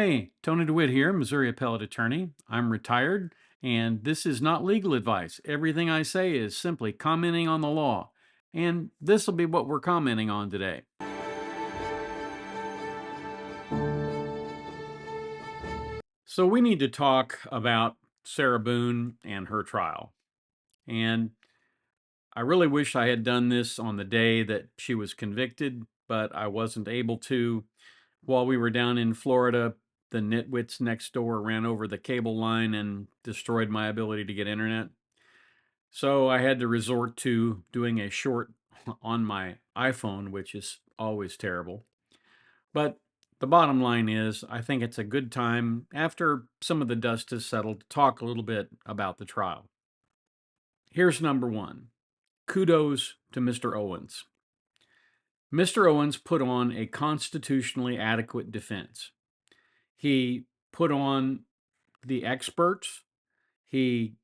Hey, Tony DeWitt here, Missouri Appellate Attorney. I'm retired, and this is not legal advice. Everything I say is simply commenting on the law, and this will be what we're commenting on today. So, we need to talk about Sarah Boone and her trial. And I really wish I had done this on the day that she was convicted, but I wasn't able to. While we were down in Florida, the nitwits next door ran over the cable line and destroyed my ability to get internet. So I had to resort to doing a short on my iPhone, which is always terrible. But the bottom line is, I think it's a good time, after some of the dust has settled, to talk a little bit about the trial. Here's number one. Kudos to Mr. Owens. Mr. Owens put on a constitutionally adequate defense. He put on the experts. He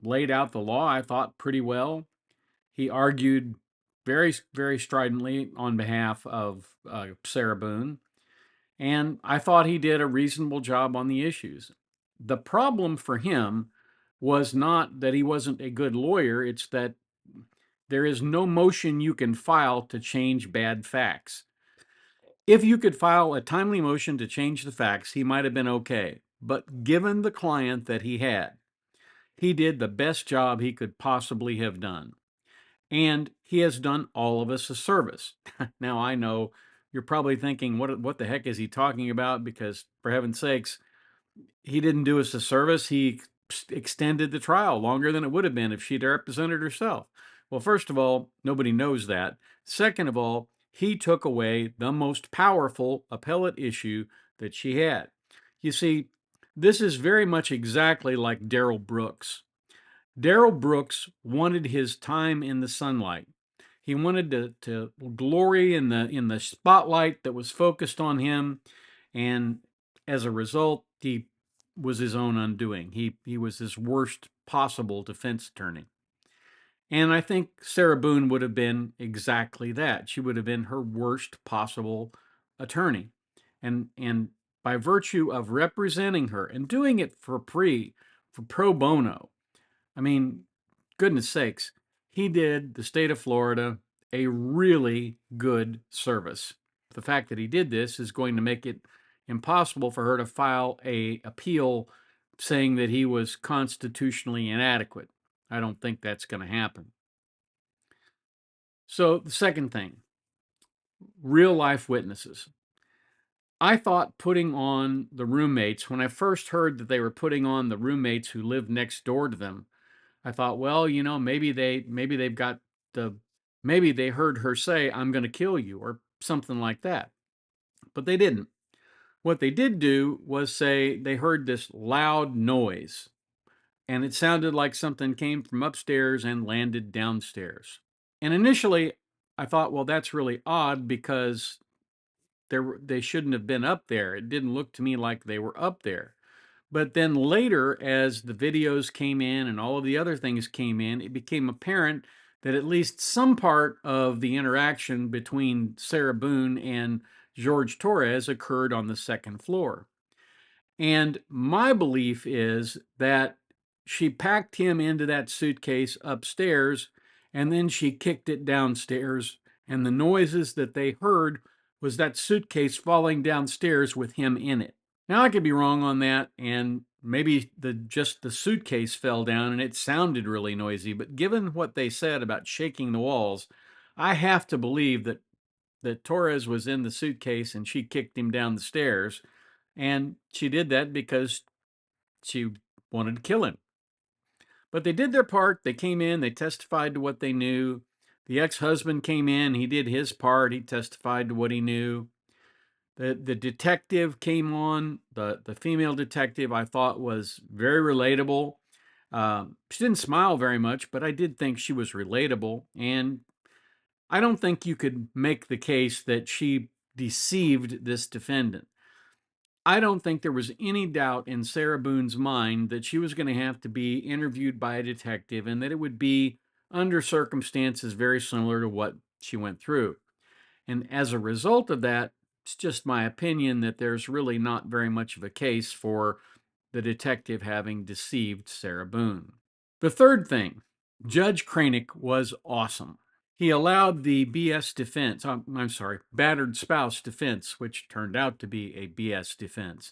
laid out the law, I thought, pretty well. He argued very, very stridently on behalf of Sarah Boone, and I thought he did a reasonable job on the issues. The problem for him was not that he wasn't a good lawyer, it's that there is no motion you can file to change bad facts. If you could file a timely motion to change the facts, he might have been okay. But given the client that he had, he did the best job he could possibly have done. And he has done all of us a service. Now, I know you're probably thinking, what the heck is he talking about? Because, for heaven's sakes, he didn't do us a service. He extended the trial longer than it would have been if she'd represented herself. Well, first of all, nobody knows that. Second of all, he took away the most powerful appellate issue that she had. You see, this is very much exactly like Darrell Brooks. Darrell Brooks wanted his time in the sunlight. He wanted to glory in the spotlight that was focused on him, and as a result, he was his own undoing. He was his worst possible defense attorney. And I think Sarah Boone would have been exactly that. She would have been her worst possible attorney. And by virtue of representing her and doing it for pro bono, I mean, goodness sakes, he did the state of Florida a really good service. The fact that he did this is going to make it impossible for her to file an appeal saying that he was constitutionally inadequate. I don't think that's going to happen. So, the second thing, real life witnesses. I thought putting on the roommates, when I first heard that they were putting on the roommates who lived next door to them, I thought, well, maybe they've got maybe they heard her say, "I'm going to kill you," or something like that. But they didn't. What they did do was say they heard this loud noise, and it sounded like something came from upstairs and landed downstairs. And initially, I thought, well, that's really odd because they shouldn't have been up there. It didn't look to me like they were up there. But then later, as the videos came in and all of the other things came in, it became apparent that at least some part of the interaction between Sarah Boone and George Torres occurred on the second floor. And my belief is that she packed him into that suitcase upstairs and then she kicked it downstairs. And the noises that they heard was that suitcase falling downstairs with him in it. Now, I could be wrong on that, and maybe just the suitcase fell down and it sounded really noisy, but given what they said about shaking the walls, I have to believe that Torres was in the suitcase and she kicked him down the stairs, and she did that because she wanted to kill him. But they did their part. They came in, they testified to what they knew. The ex-husband came in, he did his part, he testified to what he knew. The detective came on, the female detective, I thought was very relatable. She didn't smile very much, but I did think she was relatable. And I don't think you could make the case that she deceived this defendant. I don't think there was any doubt in Sarah Boone's mind that she was going to have to be interviewed by a detective and that it would be under circumstances very similar to what she went through. And as a result of that, it's just my opinion that there's really not very much of a case for the detective having deceived Sarah Boone. The third thing, Judge Cranick was awesome. He allowed the BS defense, I'm sorry, battered spouse defense, which turned out to be a BS defense.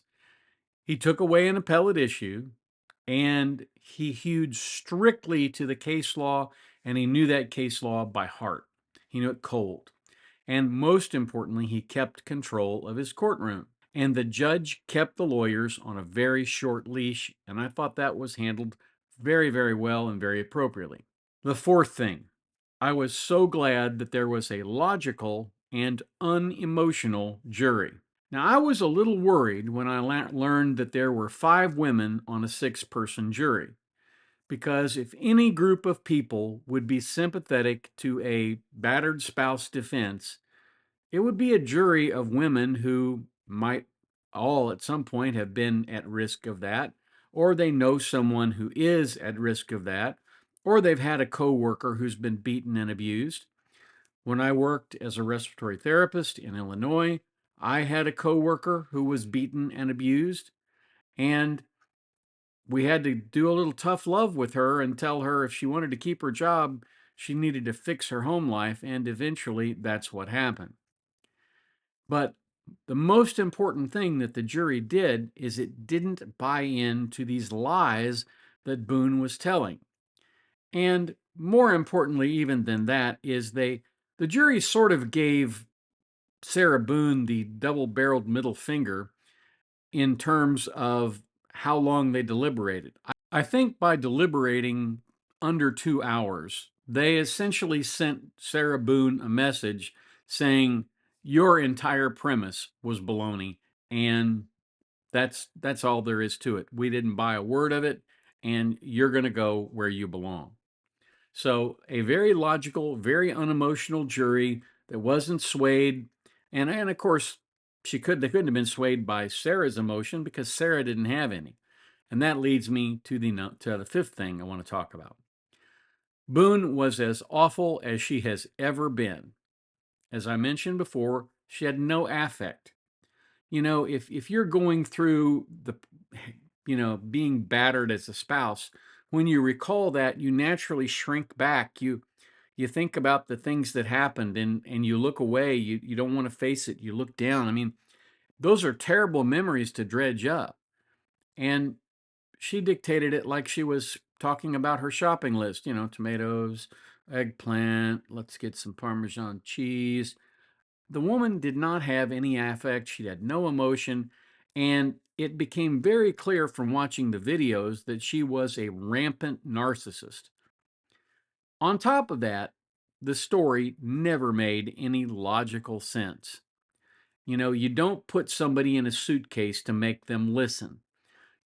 He took away an appellate issue and he hewed strictly to the case law, and he knew that case law by heart. He knew it cold. And most importantly, he kept control of his courtroom. And the judge kept the lawyers on a very short leash, and I thought that was handled very, very well and very appropriately. The fourth thing, I was so glad that there was a logical and unemotional jury. Now, I was a little worried when I learned that there were 5 women on a 6-person jury, because if any group of people would be sympathetic to a battered spouse defense, it would be a jury of women who might all at some point have been at risk of that, or they know someone who is at risk of that, or they've had a coworker who's been beaten and abused. When I worked as a respiratory therapist in Illinois, I had a coworker who was beaten and abused, and we had to do a little tough love with her and tell her if she wanted to keep her job, she needed to fix her home life, and eventually that's what happened. But the most important thing that the jury did is it didn't buy into these lies that Boone was telling. And more importantly, even than that, is the jury sort of gave Sarah Boone the double-barreled middle finger in terms of how long they deliberated. I think by deliberating under 2 hours, they essentially sent Sarah Boone a message saying, your entire premise was baloney, and that's all there is to it. We didn't buy a word of it, and you're going to go where you belong. So a very logical, very unemotional jury that wasn't swayed, and of course they couldn't have been swayed by Sarah's emotion because Sarah didn't have any. And that leads me to the fifth thing I want to talk about. Boone was as awful as she has ever been. As I mentioned before, she had no affect. You know, if you're going through being battered as a spouse, when you recall that, you naturally shrink back. You think about the things that happened, and you look away. You don't want to face it. You look down. I mean, those are terrible memories to dredge up. And she dictated it like she was talking about her shopping list, tomatoes, eggplant, let's get some Parmesan cheese. The woman did not have any affect. She had no emotion. And it became very clear from watching the videos that she was a rampant narcissist. On top of that, the story never made any logical sense. You don't put somebody in a suitcase to make them listen.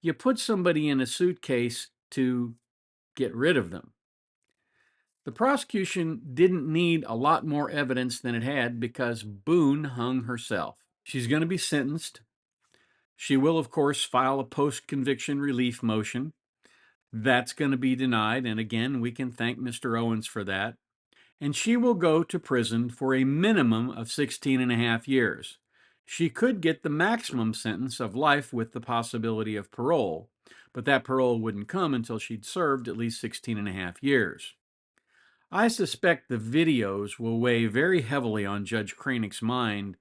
You put somebody in a suitcase to get rid of them. The prosecution didn't need a lot more evidence than it had because Boone hung herself. She's going to be sentenced. She will, of course, file a post-conviction relief motion. That's going to be denied, and again, we can thank Mr. Owens for that. And she will go to prison for a minimum of 16 and a half years. She could get the maximum sentence of life with the possibility of parole, but that parole wouldn't come until she'd served at least 16 and a half years. I suspect the videos will weigh very heavily on Judge Cranick's mind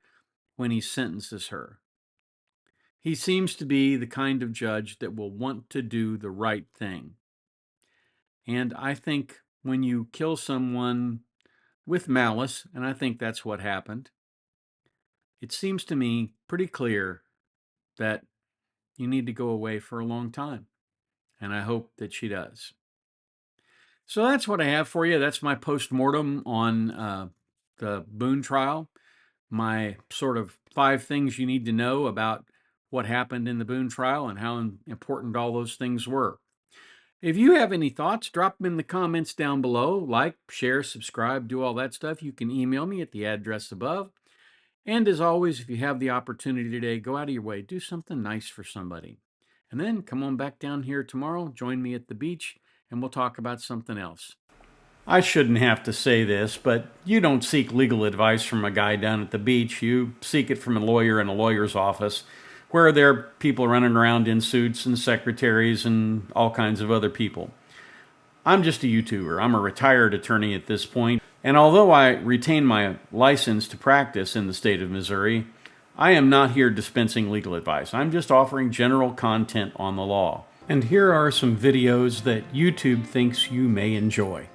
when he sentences her. He seems to be the kind of judge that will want to do the right thing. And I think when you kill someone with malice, and I think that's what happened, it seems to me pretty clear that you need to go away for a long time. And I hope that she does. So that's what I have for you. That's my post-mortem on the Boone trial. My sort of 5 things you need to know about what happened in the Boone trial and how important all those things were. If you have any thoughts, drop them in the comments down below. Like, share, subscribe, do all that stuff. You can email me at the address above. And as always, if you have the opportunity today, go out of your way, do something nice for somebody. And then come on back down here tomorrow, join me at the beach, and we'll talk about something else. I shouldn't have to say this, but you don't seek legal advice from a guy down at the beach. You seek it from a lawyer in a lawyer's office, where there are people running around in suits and secretaries and all kinds of other people. I'm just a YouTuber. I'm a retired attorney at this point, and although I retain my license to practice in the state of Missouri, I am not here dispensing legal advice. I'm just offering general content on the law. And here are some videos that YouTube thinks you may enjoy.